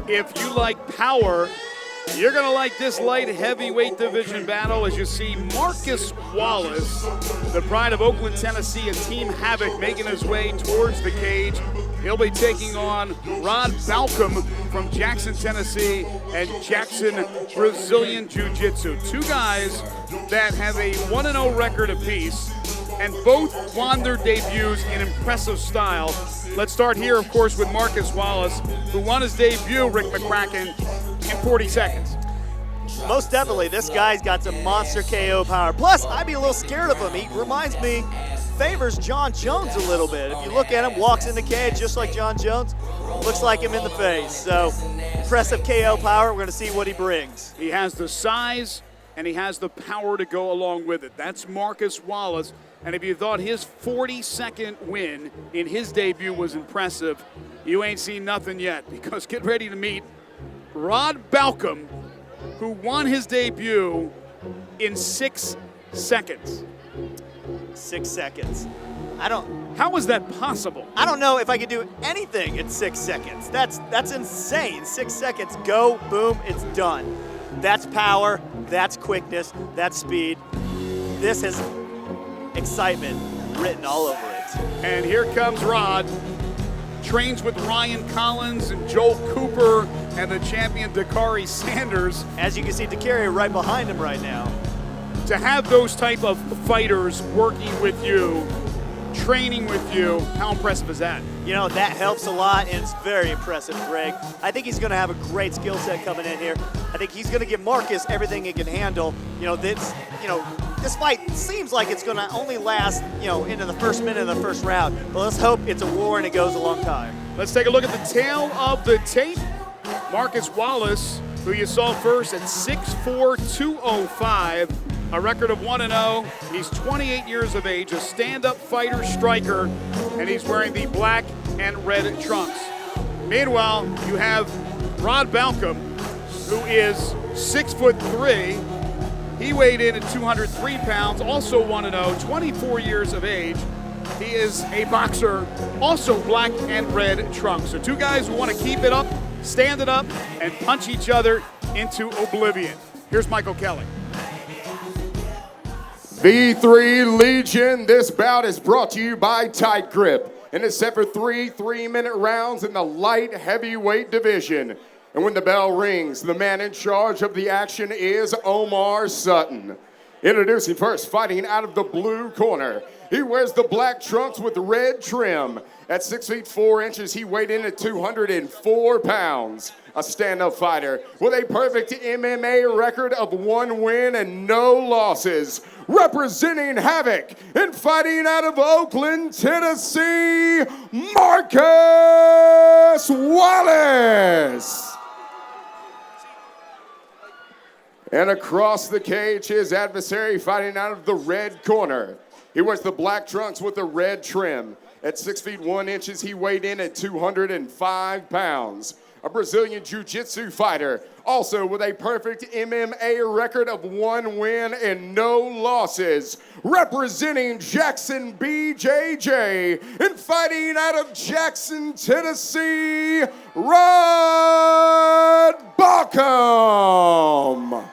If you like power, you're going to like this light heavyweight division battle as you see Marcus Wallace, the pride of Oakland, Tennessee, and Team Havoc making his way towards the cage. He'll be taking on Rod Bawcum from Jackson, Tennessee, and Jackson Brazilian Jiu-Jitsu. Two guys that have a 1-0 record apiece, and both won their debuts in impressive style. Let's start here, of course, with Marcus Wallace, who won his debut, Rick McCracken, in 40 seconds. Most definitely, this guy's got some monster KO power. Plus, I'd be a little scared of him. He reminds me, favors John Jones a little bit. If you look at him, walks in the cage just like John Jones, looks like him in the face. So, impressive KO power. We're going to see what he brings. He has the size, and he has the power to go along with it. That's Marcus Wallace. And if you thought his 42nd win in his debut was impressive, you ain't seen nothing yet, because get ready to meet Rod Bawcum, who won his debut in 6 seconds. 6 seconds. How was that possible? I don't know if I could do anything in 6 seconds. That's insane. 6 seconds, go, boom, it's done. That's power, that's quickness, that's speed. This is excitement written all over it. And here comes Rod. Trains with Ryan Collins and Joel Cooper and the champion Dakari Sanders. As you can see, Dakari right behind him right now. To have those type of fighters working with you, training with you, how impressive is that? You know, that helps a lot, and it's very impressive, Greg. I think he's going to have a great skill set coming in here. I think he's going to give Marcus everything he can handle. This fight seems like it's going to only last, into the first minute of the first round. But let's hope it's a war and it goes a long time. Let's take a look at the tail of the tape. Marcus Wallace, who you saw first at 6'4", 205, a record of 1-0. He's 28 years of age, a stand-up fighter striker, and he's wearing the black and red trunks. Meanwhile, you have Rod Bawcum, who is 6'3". He weighed in at 203 pounds, also 1-0, 24 years of age. He is a boxer, also black and red trunks. So two guys who want to keep it up, stand it up, and punch each other into oblivion. Here's Michael Kelly. V3 Legion, this bout is brought to you by Tight Grip, and it's set for 3 3-minute rounds in the light heavyweight division. And when the bell rings, the man in charge of the action is Omar Sutton. Introducing first, fighting out of the blue corner. He wears the black trunks with red trim. At 6 feet 4 inches, he weighed in at 204 pounds. A stand-up fighter with a perfect MMA record of 1 win and no losses. Representing Havoc and fighting out of Oakland, Tennessee, Marcus Wallace. And across the cage, his adversary fighting out of the red corner. He wears the black trunks with the red trim. At 6 feet 1 inches, he weighed in at 205 pounds. A Brazilian Jiu-Jitsu fighter, also with a perfect MMA record of 1 win and no losses. Representing Jackson BJJ and fighting out of Jackson, Tennessee, Rod Bawcum.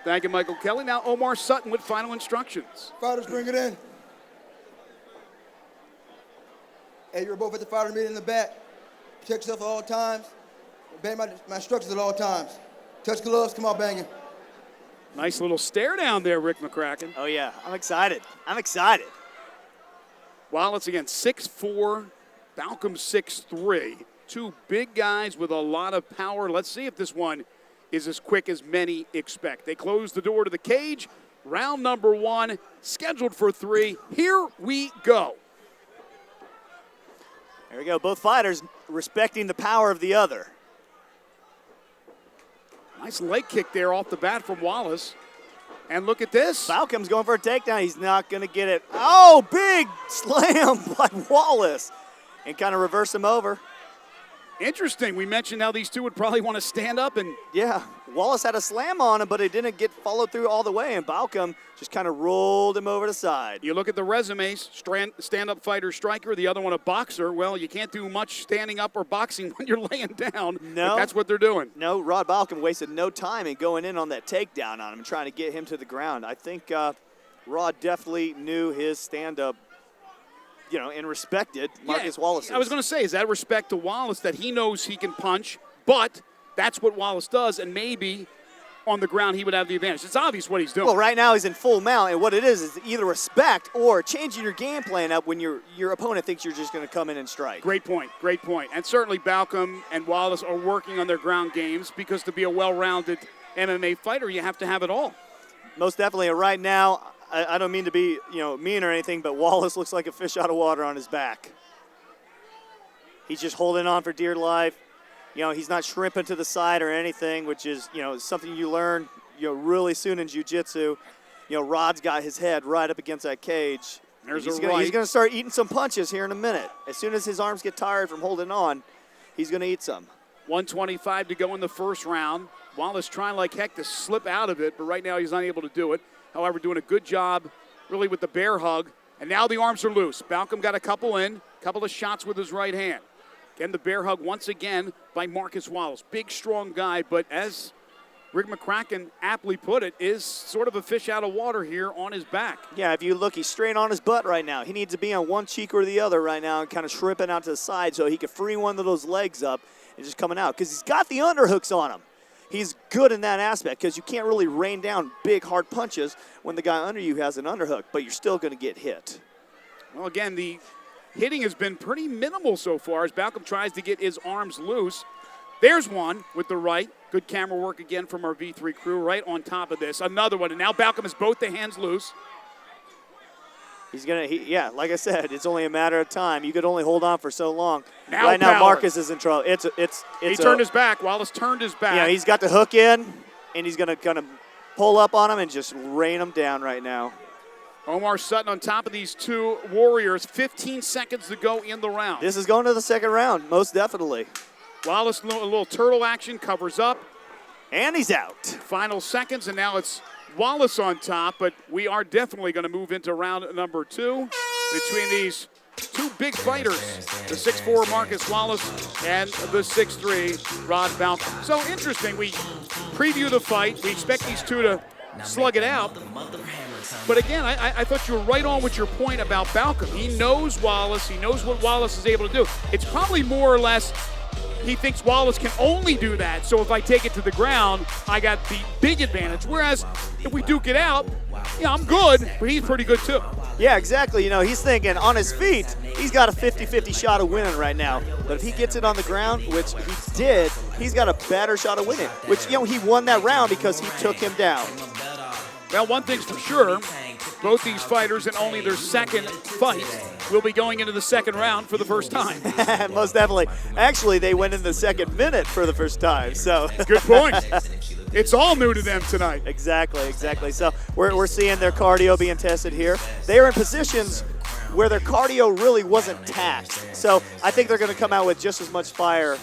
Thank you, Michael Kelly. Now Omar Sutton with final instructions. Fighters, bring it in. Hey, you're both at the fighter meeting in the back. Protect yourself at all times. Obey my instructions at all times. Touch gloves, come out banging. Nice little stare down there, Rick McCracken. Oh, yeah, I'm excited. Wallace again, 6'4", Bawcum 6'3". Two big guys with a lot of power. Let's see if this one is as quick as many expect. They close the door to the cage. Round number 1, scheduled for 3. Here we go. There we go, both fighters respecting the power of the other. Nice leg kick there off the bat from Wallace. And look at this. Bawcum's going for a takedown. He's not going to get it. Oh, big slam by Wallace. And kind of reverse him over. Interesting. We mentioned how these two would probably want to stand up and Yeah, Wallace had a slam on him, but it didn't get followed through all the way, and Bawcum just kind of rolled him over the side. you look at the resumes, stand-up fighter, striker, the other one a boxer. Well, you can't do much standing up or boxing when you're laying down. No. But that's what they're doing. No, Rod Bawcum wasted no time in going in on that takedown on him and trying to get him to the ground. I think Rod definitely knew his stand-up, and respected Marcus Wallace. I was going to say, is that respect to Wallace that he knows he can punch, but that's what Wallace does, and maybe on the ground he would have the advantage. It's obvious what he's doing. Well, right now he's in full mount, and what it is either respect or changing your game plan up when your opponent thinks you're just going to come in and strike. Great point, great point. And certainly Bawcum and Wallace are working on their ground games because to be a well-rounded MMA fighter, you have to have it all. Most definitely. And right now, I don't mean to be, mean or anything, but Wallace looks like a fish out of water on his back. He's just holding on for dear life. He's not shrimping to the side or anything, which is, something you learn, really soon in jiu-jitsu. Rod's got his head right up against that cage. He's going to start eating some punches here in a minute. As soon as his arms get tired from holding on, he's going to eat some. 1:25 to go in the first round. Wallace trying like heck to slip out of it, but right now he's unable to do it. However, doing a good job really with the bear hug. And now the arms are loose. Bawcum got a couple of shots with his right hand. Again, the bear hug once again by Marcus Wallace. Big, strong guy, but as Rick McCracken aptly put it, is sort of a fish out of water here on his back. Yeah, if you look, he's straight on his butt right now. He needs to be on one cheek or the other right now and kind of shrimping out to the side so he can free one of those legs up and just coming out. Because he's got the underhooks on him. He's good in that aspect because you can't really rain down big, hard punches when the guy under you has an underhook, but you're still going to get hit. Well, again, the hitting has been pretty minimal so far as Bawcum tries to get his arms loose. There's one with the right. Good camera work again from our V3 crew right on top of this. Another one, and now Bawcum has both the hands loose. He's yeah, like I said, it's only a matter of time. You could only hold on for so long. Now right now, Marcus is in trouble. He turned his back. Wallace turned his back. Yeah, he's got the hook in, and he's going to kind of pull up on him and just rain him down right now. Omar Sutton on top of these two warriors. 15 seconds to go in the round. This is going to the second round, most definitely. Wallace, a little turtle action, covers up. And he's out. Final seconds, and now it's Wallace on top, but we are definitely going to move into round number 2 between these two big fighters, the 6'4" Marcus Wallace and the 6'3" Rod Bawcum. So interesting, we preview the fight. We expect these two to slug it out. But again, I thought you were right on with your point about Bawcum. He knows Wallace. He knows what Wallace is able to do. It's probably more or less he thinks Wallace can only do that, so if I take it to the ground, I got the big advantage. Whereas if we duke it out, I'm good, but he's pretty good too. Yeah, exactly. He's thinking on his feet, he's got a 50-50 shot of winning right now. But if he gets it on the ground, which he did, he's got a better shot of winning. Which, he won that round because he took him down. Well, one thing's for sure, both these fighters in only their second fight will be going into the second round for the first time. Most definitely. Actually, they went in the second minute for the first time. So good point. It's all new to them tonight. Exactly. So we're seeing their cardio being tested here. They are in positions where their cardio really wasn't taxed. So I think they're going to come out with just as much fire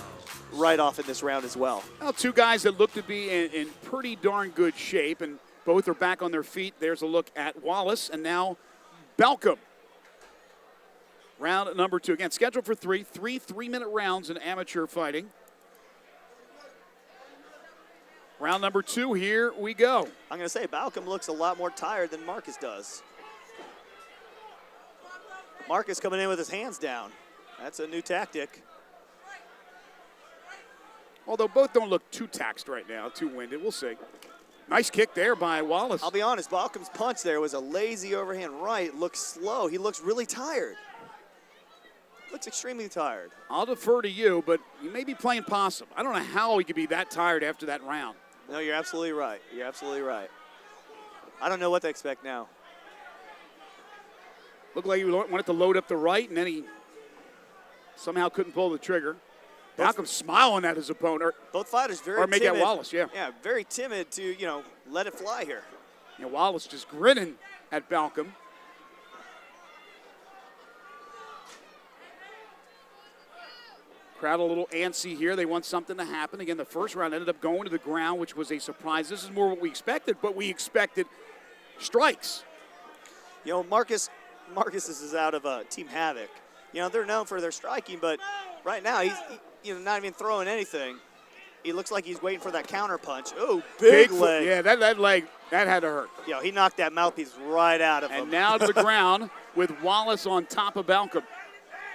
right off in this round as well. Well, two guys that look to be in pretty darn good shape, and both are back on their feet. There's a look at Wallace, and now Bawcum. Round number 2. Again, scheduled for three 3-minute rounds in amateur fighting. Round number 2, here we go. I'm going to say Bawcum looks a lot more tired than Marcus does. Marcus coming in with his hands down. That's a new tactic. Although both don't look too taxed right now, too winded. We'll see. Nice kick there by Wallace. I'll be honest, Bawcum's punch there was a lazy overhand right. Looks slow. He looks really tired. Looks extremely tired. I'll defer to you, but you may be playing possum. I don't know how he could be that tired after that round. No, you're absolutely right. You're absolutely right. I don't know what to expect now. Looked like he wanted to load up the right, and then he somehow couldn't pull the trigger. Bawcum smiling at his opponent. Both fighters very timid. Or maybe at Wallace, yeah. Yeah, very timid to, let it fly here. Wallace just grinning at Bawcum. Crowd a little antsy here. They want something to happen. Again, the first round ended up going to the ground, which was a surprise. This is more what we expected, but we expected strikes. You know, Marcus is out of Team Havoc. You know, they're known for their striking, but right now he's not even throwing anything. He looks like he's waiting for that counter punch. Oh, big leg. Yeah, that leg, that had to hurt. Yo, he knocked that mouthpiece right out of him. And now to the ground with Wallace on top of Bawcum.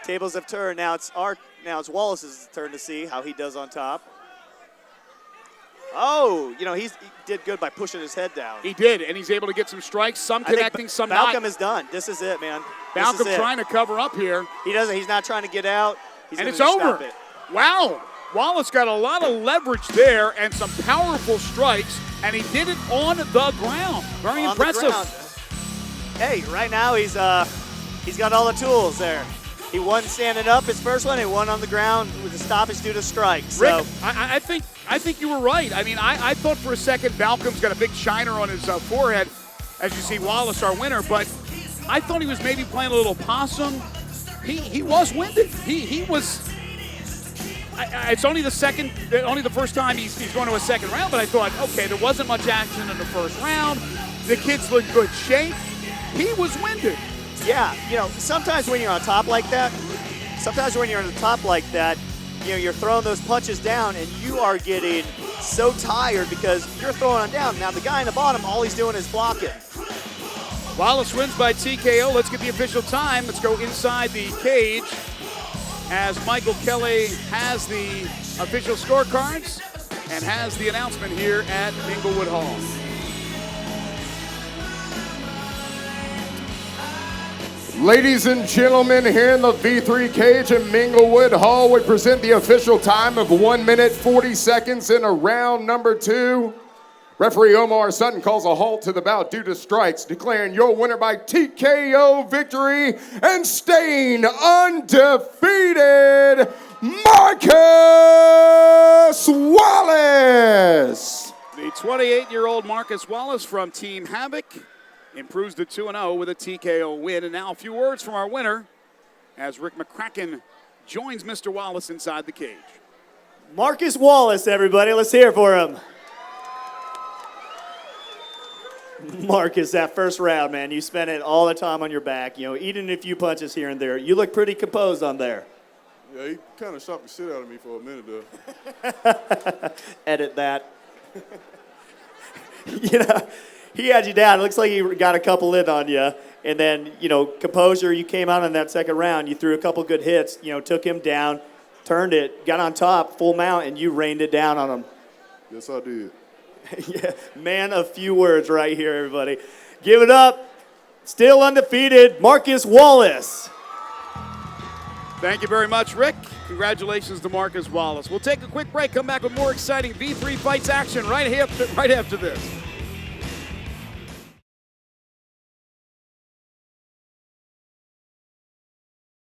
Tables have turned. Now it's Wallace's turn to see how he does on top. Oh, you know, he did good by pushing his head down. He did, and he's able to get some strikes, some connecting, some not. Bawcum is done. This is it, man. Bawcum trying to cover up here. He's not trying to get out. And it's over. Wow. Wallace got a lot of leverage there and some powerful strikes, and he did it on the ground. Very impressive. Hey, right now he's got all the tools there. He won standing up his first one. He won on the ground with a stoppage due to strikes. So. Rick, I think you were right. I mean, I thought for a second Bawcum's got a big shiner on his forehead, as you see Wallace, our winner, but I thought he was maybe playing a little possum. He was winded. He was. It's only the first time he's going to a second round, but I thought, okay, there wasn't much action in the first round. The kids look good shape. He was winded. Yeah, you know, sometimes when you're on top like that, you know, you're throwing those punches down and you are getting so tired because you're throwing them down. Now the guy in the bottom, all he's doing is blocking. Wallace wins by TKO. Let's get the official time. Let's go inside the cage as Michael Kelly has the official scorecards and has the announcement here at Minglewood Hall. Ladies and gentlemen, here in the V3 cage at Minglewood Hall, we present the official time of 1 minute 40 seconds in round number 2. Referee Omar Sutton calls a halt to the bout due to strikes, declaring your winner by TKO victory and staying undefeated, Marcus Wallace. The 28-year-old Marcus Wallace from Team Havoc improves to 2-0 with a TKO win. And now a few words from our winner as Rick McCracken joins Mr. Wallace inside the cage. Marcus Wallace, everybody. Let's hear it for him. Marcus, that first round, man, you spent it all the time on your back, you know, eating a few punches here and there. You look pretty composed on there. Yeah, he kind of shocked the shit out of me for a minute, though. Edit that. You know, he had you down. It looks like he got a couple in on you. And then, you know, composure, you came out in that second round. You threw a couple good hits, you know, took him down, turned it, got on top, full mount, and you rained it down on him. Yes, I did. Yeah, man of few words right here, everybody. Give it up. Still undefeated, Marcus Wallace. Thank you very much, Rick. Congratulations to Marcus Wallace. We'll take a quick break, come back with more exciting V3 Fights action right after this.